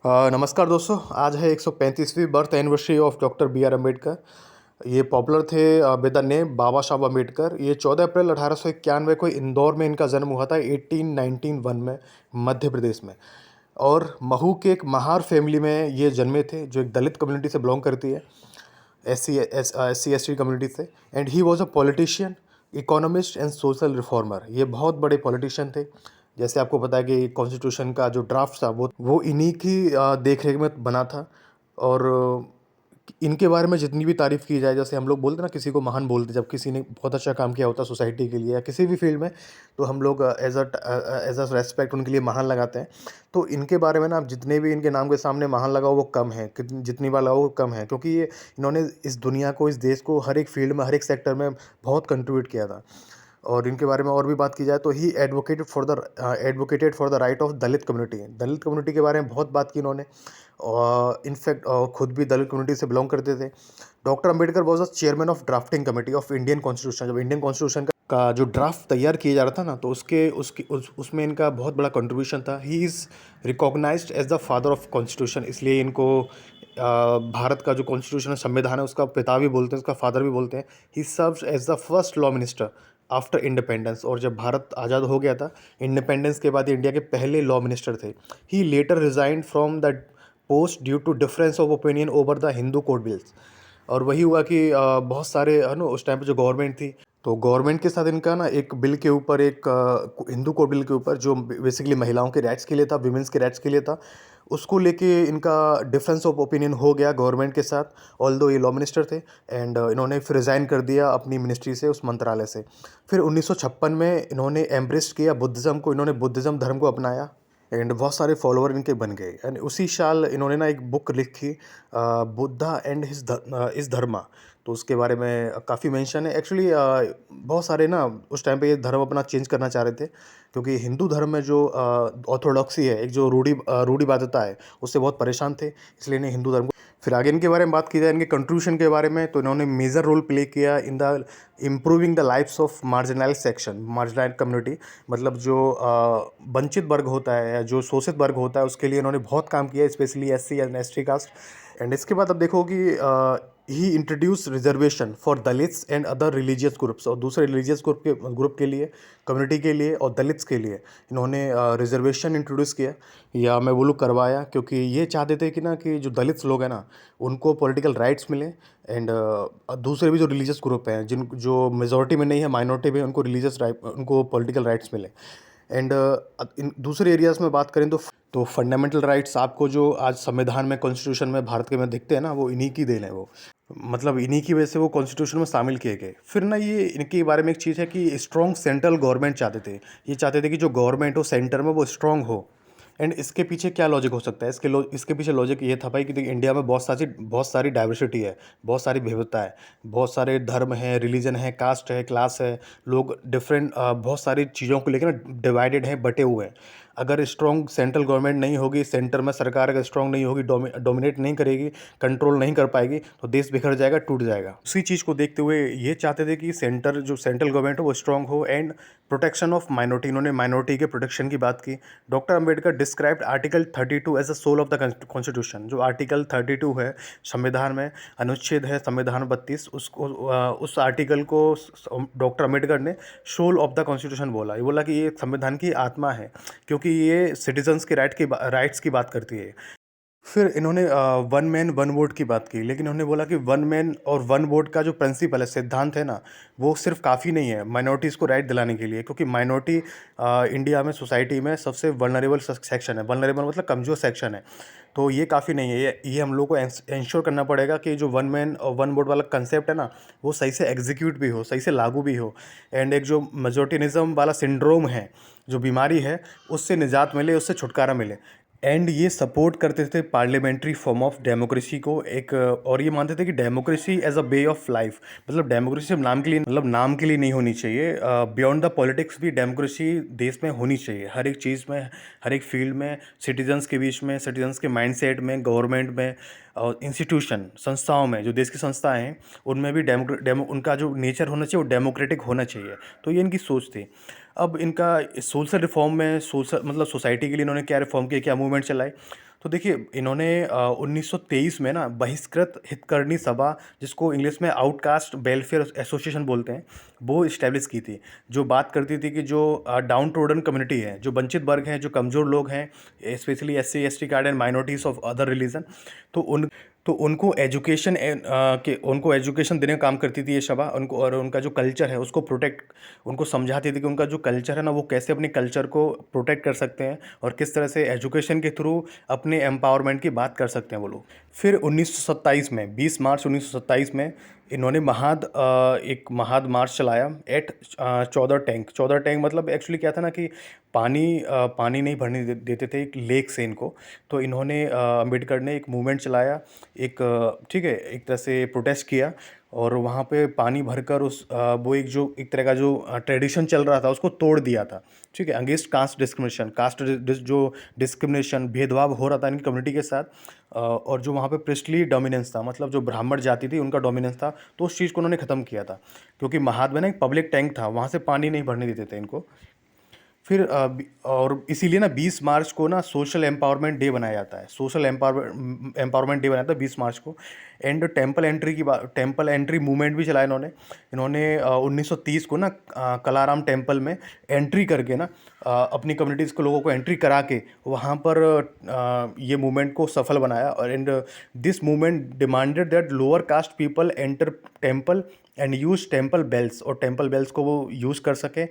नमस्कार दोस्तों। आज है 135वीं birth anniversary of doctor B R Ambedkar. ये पॉपुलर थे विद द नेम बाबा साहब अम्बेडकर। ये 14 अप्रैल 1891 को इंदौर में इनका जन्म हुआ था 1891 में, मध्य प्रदेश में। और महू के एक महार फैमिली में ये जन्मे थे जो एक दलित कम्युनिटी से बिलोंग करती है, एस सी कम्युनिटी से। And he was a politician, economist and social reformer. ये बहुत बड़े पॉलिटिशियन थे। जैसे आपको पता है कि कॉन्स्टिट्यूशन का जो ड्राफ्ट था वो इन्हीं की देख रेख में बना था। और इनके बारे में जितनी भी तारीफ़ की जाए, जैसे हम लोग बोलते हैं ना, किसी को महान बोलते जब किसी ने बहुत अच्छा काम किया होता सोसाइटी के लिए या किसी भी फील्ड में, तो हम लोग एज अ रेस्पेक्ट उनके लिए महान लगाते हैं। तो इनके बारे में ना, आप जितने भी इनके नाम के सामने महान लगाओ वो कम है, जितनी बार लगाओ वो कम है, क्योंकि ये इन्होंने इस दुनिया को, इस देश को हर एक फील्ड में, हर एक सेक्टर में बहुत कंट्रीब्यूट किया था। और इनके बारे में और भी बात की जाए तो ही advocated for the right of Dalit community के बारे में बहुत बात की इन्होंने। और इनफैक्ट खुद भी दलित कम्युनिटी से बिलोंग करते थे। Doctor Ambedkar was the chairman of drafting committee of Indian constitution. जब इंडियन कॉन्स्टिट्यूशन का जो ड्राफ्ट तैयार किया जा रहा था ना, तो उसमें इनका बहुत बड़ा कंट्रीब्यूशन था। He is recognised as the father of constitution, इसलिए इनको भारत का जो कॉन्स्टिट्यूशन है, संविधान है, उसका पिता भी बोलते हैं, उसका फादर भी बोलते हैं। He serves as the first law minister after independence. और जब भारत आज़ाद हो गया था, इंडिपेंडेंस के बाद ये इंडिया के पहले लॉ मिनिस्टर थे। He later resigned from the post due to difference of opinion over the Hindu code bills. और वही हुआ कि बहुत सारे है ना, उस टाइम पे जो गवर्नमेंट थी, तो गवर्नमेंट के साथ इनका ना एक बिल के ऊपर, एक हिंदू कोड बिल के ऊपर, जो बेसिकली महिलाओं के राइट्स के लिए था, विमेंस के राइट्स के लिए था, उसको लेके इनका डिफरेंस ऑफ ओपिनियन हो गया गवर्नमेंट के साथ। ऑल्दो ये लॉ मिनिस्टर थे। एंड इन्होंने फिर रिज़ाइन कर दिया अपनी मिनिस्ट्री से, उस मंत्रालय से। फिर 1956 में इन्होंने एम्ब्रेस किया बुद्धिज़्म को, इन्होंने बुद्धिज़्म धर्म को अपनाया। एंड बहुत सारे फॉलोअर इनके बन गए। एंड उसी साल इन्होंने ना एक बुक लिखी, बुद्धा एंड इस धर्मा। तो उसके बारे में काफ़ी मेंशन है एक्चुअली। बहुत सारे ना उस टाइम पे ये धर्म अपना चेंज करना चाह रहे थे, क्योंकि हिंदू धर्म में जो ऑर्थोडॉक्सी है, एक जो रूढ़िवादिता है, उससे बहुत परेशान थे, इसलिए इन्हें हिंदू धर्म को। फिर आगे इनके बारे में बात की जाए, इनके कंट्रीब्यूशन के बारे में, तो इन्होंने मेजर रोल प्ले किया in the improving the lifes of marginalise community. मतलब जो वंचित वर्ग होता है या जो शोषित वर्ग होता है, उसके लिए इन्होंने बहुत काम किया, specially SC and ST caste. And इसके बाद अब देखो कि he introduce reservation for Dalits and other religious groups. और दूसरे रिलीजियस ग्रुप के लिए, कम्युनिटी के लिए और दलित्स के लिए इन्होंने रिजर्वेशन इंट्रोड्यूस किया, या मैं बोलूँ करवाया, क्योंकि ये चाहते थे कि ना, कि जो दलित्स लोग हैं ना, उनको पॉलिटिकल राइट्स मिले। एंड दूसरे भी जो रिलीजियस ग्रुप हैं, जिन जो मेजॉरिटी में नहीं है, माइनॉरिटी में, उनको उनको पॉलिटिकल राइट्स मिले। एंड इन दूसरे एरियाज़ में बात करें तो फंडामेंटल राइट्स आपको जो आज संविधान में, कॉन्स्टिट्यूशन में भारत के में दिखते हैं ना, वो इन्हीं की देन है। वो मतलब इन्हीं की वजह से वो कॉन्स्टिट्यूशन में शामिल किए गए। फिर ना, ये इनके बारे में एक चीज़ है कि स्ट्रॉन्ग सेंट्रल गवर्नमेंट चाहते थे। ये चाहते थे कि जो गवर्नमेंट हो सेंटर में, वो स्ट्रॉन्ग हो। एंड इसके पीछे क्या लॉजिक हो सकता है? इसके पीछे लॉजिक ये था भाई कि देखिए, इंडिया में बहुत सारी डाइवर्सिटी है, बहुत सारी विविधता है, बहुत सारे धर्म हैं, रिलीजन है, कास्ट है, क्लास है। लोग डिफरेंट बहुत सारी चीज़ों को लेकर ना डिवाइडेड हैं, बटे हुए हैं। अगर स्ट्रॉन्ग सेंट्रल गवर्नमेंट नहीं होगी, सेंटर में सरकार अगर स्ट्रॉन्ग नहीं होगी, डोमिनेट नहीं करेगी, कंट्रोल नहीं कर पाएगी, तो देश बिखर जाएगा, टूट जाएगा। उसी चीज़ को देखते हुए ये चाहते थे कि सेंट्रल गवर्नमेंट हो वो स्ट्रॉन्ग हो। एंड प्रोटेक्शन ऑफ माइनॉरिटी, इन्होंने माइनॉरिटी के प्रोटेक्शन की बात की। Doctor Ambedkar described article 32 as the soul of the constitution. जो आर्टिकल 32 है संविधान में, अनुच्छेद है संविधान 32, उस आर्टिकल को डॉक्टर अंबेडकर ने सोल ऑफ द कॉन्स्टिट्यूशन बोला। ये बोला कि ये संविधान की आत्मा है, क्योंकि ये सिटीजन्स के राइट्स की बात करती है। फिर इन्होंने वन मैन वन वोट की बात की, लेकिन उन्होंने बोला कि वन मैन और वन वोट का जो प्रिंसिपल है, सिद्धांत है ना, वो सिर्फ काफ़ी नहीं है माइनॉरिटीज़ को राइट दिलाने के लिए, क्योंकि माइनॉरिटी इंडिया में, सोसाइटी में सबसे वल्नरेबल सेक्शन है। वल्नरेबल मतलब कमज़ोर सेक्शन है। तो ये काफ़ी नहीं है। ये हम लोग को इंश्योर करना पड़ेगा कि जो वन मैन और वन वोट वाला कंसेप्ट है ना, वो सही से एग्जीक्यूट भी हो, सही से लागू भी हो। एंड एक जो मेजोरिटिनिज्म वाला सिंड्रोम है, जो बीमारी है, उससे निजात मिले, उससे छुटकारा मिले। एंड ये सपोर्ट करते थे पार्लियामेंट्री फॉर्म ऑफ डेमोक्रेसी को एक। और ये मानते थे कि democracy as a way of life, मतलब डेमोक्रेसी सिर्फ नाम के लिए, मतलब नाम के लिए नहीं होनी चाहिए। बियॉन्ड द पॉलिटिक्स भी डेमोक्रेसी देश में होनी चाहिए, हर एक चीज़ में, हर एक फील्ड में, सिटीजन्स के बीच में, सिटीजन्स के माइंडसेट में, गवर्नमेंट में और इंस्टीट्यूशन, संस्थाओं में, जो देश की संस्थाएं हैं, उनमें भी उनका जो नेचर होना चाहिए वो डेमोक्रेटिक होना चाहिए। तो ये इनकी सोच थी। अब इनका सोशल रिफॉर्म में सोशल मतलब सोसाइटी के लिए इन्होंने क्या रिफॉर्म किया, क्या मूवमेंट चलाई। तो देखिए इन्होंने 1923 में ना बहिष्कृत हितकर्णी सभा, जिसको इंग्लिश में आउटकास्ट वेलफेयर एसोसिएशन बोलते हैं, वो इस्टेब्लिश की थी। जो बात करती थी कि जो डाउन टोडन कम्युनिटी है, जो वंचित वर्ग हैं, जो कमज़ोर लोग हैं, specially SC ST card and minorities of other religion, तो उन तो उनको एजुकेशन उनको एजुकेशन देने का काम करती थी ये सभा। उनको और उनका जो कल्चर है उसको प्रोटेक्ट, उनको समझाती थी कि उनका जो कल्चर है ना वो कैसे अपने कल्चर को प्रोटेक्ट कर सकते हैं और किस तरह से एजुकेशन के थ्रू अपने एम्पावरमेंट की बात कर सकते हैं वो लोग। फिर 1927 में 20 मार्च 1927 में इन्होंने एक महाद मार्च चलाया एट 14 टैंक मतलब एक्चुअली क्या था ना कि पानी नहीं भरने देते थे एक लेक से इनको। तो इन्होंने अम्बेडकर ने एक मूवमेंट चलाया, ठीक है, एक तरह से प्रोटेस्ट किया और वहाँ पे पानी भरकर वो एक तरह का जो ट्रेडिशन चल रहा था उसको तोड़ दिया था। ठीक है, अगेंस्ट कास्ट डिस्क्रिमिनेशन, जो डिस्क्रिमिनेशन भेदभाव हो रहा था इनकी कम्युनिटी के साथ, और जो वहाँ पे प्रिस्टली डोमिनेंस था, मतलब जो ब्राह्मण जाति थी उनका डोमिनेंस था, तो उस चीज़ को उन्होंने ख़त्म किया था। क्योंकि महाद में ना एक पब्लिक टैंक था, वहाँ से पानी नहीं भरने देते थे इनको। फिर और इसीलिए ना 20 मार्च को ना सोशल एम्पावरमेंट डे बनाया जाता है, सोशल एम्पावरमेंट डे बनाया जाता है 20 मार्च को। एंड टेम्पल एंट्री मूवमेंट भी चलाया इन्होंने। 1930 को ना कलाराम टेम्पल में एंट्री करके ना अपनी कम्युनिटीज़ के लोगों को एंट्री करा के वहाँ पर ये मूवमेंट को सफल बनाया। और and this movement demanded that lower caste people enter temple and use temple bells, और टेम्पल बेल्स को वो यूज़ कर सकें।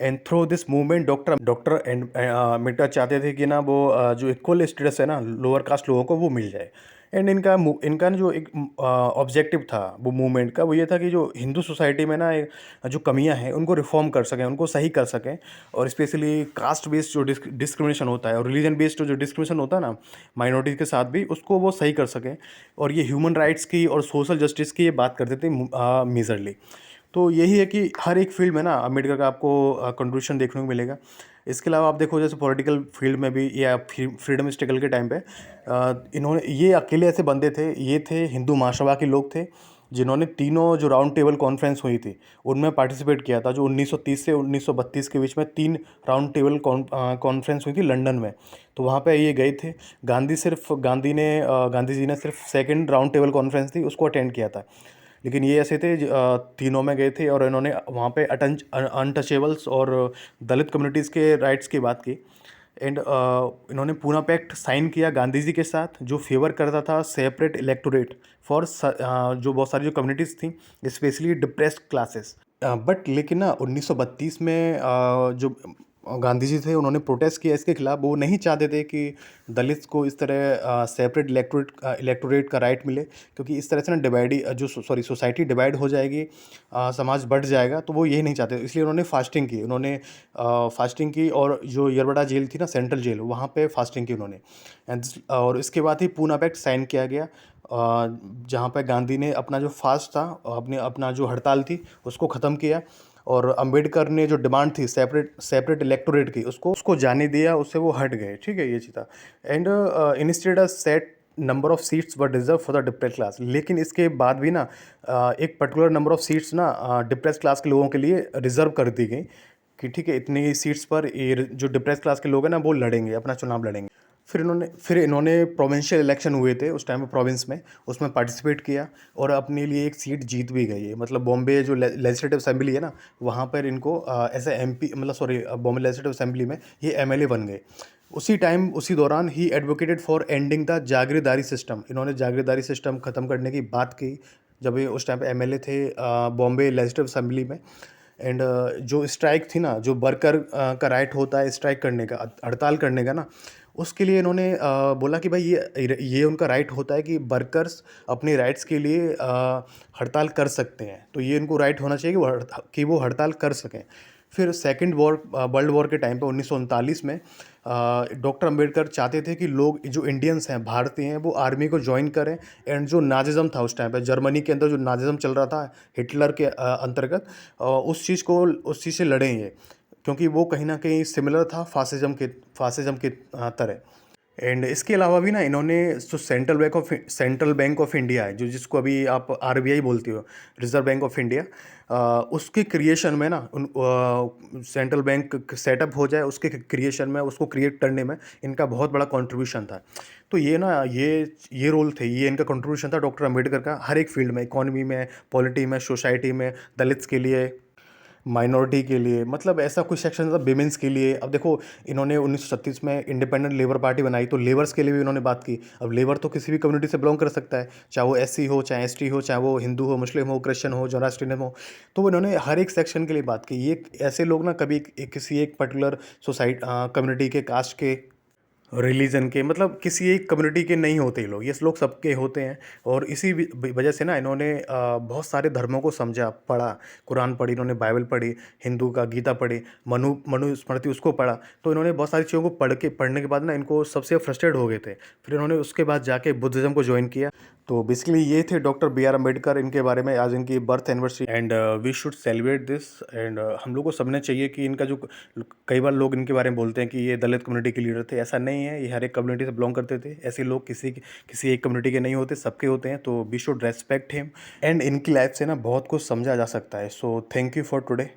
And through this movement doctor Ambedkar चाहते थे कि ना वो जो इक्वल स्टेटस है ना लोअर कास्ट लोगों को वो मिल जाए। एंड इनका जो एक ऑब्जेक्टिव था वो मूवमेंट का, वो ये था कि जो हिंदू सोसाइटी में ना जो कमियां हैं उनको रिफॉर्म कर सकें, उनको सही कर सकें। और स्पेशली कास्ट बेस्ड जो डिस्क्रिमिनेशन होता है और रिलीजन बेस्ड जो डिस्क्रिमिनेशन होता है ना माइनॉरिटीज़ के साथ भी, उसको वो सही कर सकें। और ये ह्यूमन राइट्स की और सोशल जस्टिस की ये बात करते थे मेजरली। तो यही है कि हर एक फील्ड में ना अम्बेडकर का आपको कंट्रीब्यूशन देखने को मिलेगा। इसके अलावा आप देखो जैसे पॉलिटिकल फील्ड में भी या फ्रीडम स्ट्रगल के टाइम पे इन्होंने, ये अकेले ऐसे बंदे थे, ये थे हिंदू महासभा के लोग थे जिन्होंने तीनों जो राउंड टेबल कॉन्फ्रेंस हुई थी उनमें पार्टिसिपेट किया था। जो 1930 से 1932 के बीच में 3 राउंड टेबल कॉन्फ्रेंस हुई थी लंदन में, तो वहाँ पे ये गए थे। गांधी जी ने सिर्फ सेकंड राउंड टेबल कॉन्फ्रेंस थी उसको अटेंड किया था। लेकिन ये ऐसे थे तीनों में गए थे और इन्होंने वहाँ पे अनटचेबल्स और दलित कम्युनिटीज़ के राइट्स की बात की। एंड इन्होंने पूना पैक्ट साइन किया गांधी जी के साथ, जो फेवर करता था सेपरेट इलेक्टोरेट फॉर जो बहुत सारी जो कम्युनिटीज़ थी, स्पेशली डिप्रेस्ड क्लासेस। बट लेकिन ना 1932 में जो गांधी जी थे उन्होंने प्रोटेस्ट किया इसके खिलाफ। वो नहीं चाहते थे कि दलित को इस तरह सेपरेट इलेक्टोरेट का राइट मिले, क्योंकि इस तरह से ना सोसाइटी डिवाइड हो जाएगी, समाज बढ़ जाएगा, तो वो यही नहीं चाहते। इसलिए उन्होंने फास्टिंग की और जो यरबड़ा जेल थी ना, सेंट्रल जेल, वहाँ पे फास्टिंग की उन्होंने। और इसके बाद ही पूना पैक्ट साइन किया गया, जहाँ पे गांधी ने अपना जो फास्ट था, अपना जो हड़ताल थी उसको ख़त्म किया। और अंबेडकर ने जो डिमांड थी सेपरेट इलेक्टोरेट की, उसको जाने दिया, उससे वो हट गए। ठीक है, ये चीज़ था। And instead a set number of seats were reserve for the depress class. लेकिन इसके बाद भी ना एक पर्टिकुलर नंबर ऑफ सीट्स ना डिप्रेस क्लास के लोगों के लिए रिजर्व कर दी गई कि ठीक है, इतनी सीट्स पर ये जो डिप्रेस क्लास के लोग हैं ना वो लड़ेंगे, अपना चुनाव लड़ेंगे। फिर इन्होंने प्रोविंशियल इलेक्शन हुए थे उस टाइम पे प्रोविंस में, उसमें पार्टिसिपेट किया और अपने लिए एक सीट जीत भी गई है। मतलब बॉम्बे जो लेजिस्लेटिव असेंबली है ना, वहाँ पर इनको एज MP, मतलब सॉरी, बॉम्बे लेजिस्लेटिव असेंबली में ये MLA बन गए। उसी दौरान ही advocated for ending the jagirdari system. इन्होंने जागीरदारी सिस्टम ख़त्म करने की बात की जब ये उस टाइम पे MLA थे बॉम्बे लेजिस्लेटिव असेंबली में। एंड जो स्ट्राइक थी ना, जो वर्कर का राइट होता है स्ट्राइक करने का, हड़ताल करने का ना, उसके लिए इन्होंने बोला कि भाई ये उनका राइट होता है कि वर्कर्स अपने राइट्स के लिए हड़ताल कर सकते हैं, तो ये इनको राइट होना चाहिए कि वो हड़ताल कर सकें। फिर सेकेंड वर्ल्ड वॉर के टाइम पे 1939 में डॉक्टर अंबेडकर चाहते थे कि लोग जो इंडियंस हैं, भारतीय हैं, वो आर्मी को ज्वाइन करें। एंड जो नाजिज़्म था उस टाइम पे जर्मनी के अंदर, जो नाजिज़्म चल रहा था हिटलर के अंतर्गत, उस चीज़ से लड़ें ये, क्योंकि वो कहीं ना कहीं सिमिलर था फासिज्म के तरह। एंड इसके अलावा भी ना इन्होंने जो सेंट्रल बैंक ऑफ इंडिया है, जो जिसको अभी आप आरबीआई बोलते हो, रिजर्व बैंक ऑफ इंडिया, उसके क्रिएशन में ना सेंट्रल बैंक सेटअप हो जाए, उसके क्रिएशन में, उसको क्रिएट करने में इनका बहुत बड़ा कंट्रीब्यूशन था। तो ये ना ये रोल थे, ये इनका कंट्रीब्यूशन था डॉक्टर अंबेडकर का, हर एक फील्ड में, इकोनॉमी में, पॉलिटी में, सोसाइटी में, दलित्स के लिए, माइनॉरिटी के लिए, मतलब ऐसा कुछ सेक्शन था विमेंस के लिए। अब देखो, इन्होंने 1936 में इंडिपेंडेंट लेबर पार्टी बनाई, तो लेबर्स के लिए भी इन्होंने बात की। अब लेबर तो किसी भी कम्युनिटी से बिलोंग कर सकता है, चाहे वो एससी हो, चाहे एसटी हो, चाहे वो हिंदू हो, मुस्लिम हो, क्रिश्चियन हो, जोरास्ट्रियन हो। तो वो इन्होंने हर एक सेक्शन के लिए बात की। ये ऐसे लोग ना कभी किसी एक पर्टिकुलर कम्युनिटी के, कास्ट के, रिलीजन के, मतलब किसी एक कम्युनिटी के नहीं होते ये लोग, ये लोग सबके होते हैं। और इसी वजह से ना इन्होंने बहुत सारे धर्मों को समझा, पढ़ा, कुरान पढ़ी इन्होंने, बाइबल पढ़ी, हिंदू का गीता पढ़ी, मनुस्मृति उसको पढ़ा। तो इन्होंने बहुत सारी चीज़ों को पढ़ने के बाद ना इनको सबसे फ्रस्ट्रेट हो गए थे। फिर इन्होंने उसके बाद जाके बुद्धिज़्म को ज्वाइन किया। तो बेसिकली ये थे डॉक्टर बी आर अम्बेडकर, इनके बारे में आज इनकी birth anniversary, and we should celebrate this. And हम लोग को समझना चाहिए कि इनका जो, कई बार लोग इनके बारे में बोलते हैं कि ये दलित कम्युनिटी के लीडर थे, ऐसा नहीं है, ये हर एक कम्युनिटी से बिलोंग करते थे। ऐसे लोग किसी एक कम्युनिटी के नहीं होते, सबके होते हैं। तो we should respect him, and इनकी लाइफ से ना बहुत कुछ समझा जा सकता है। So thank you for today.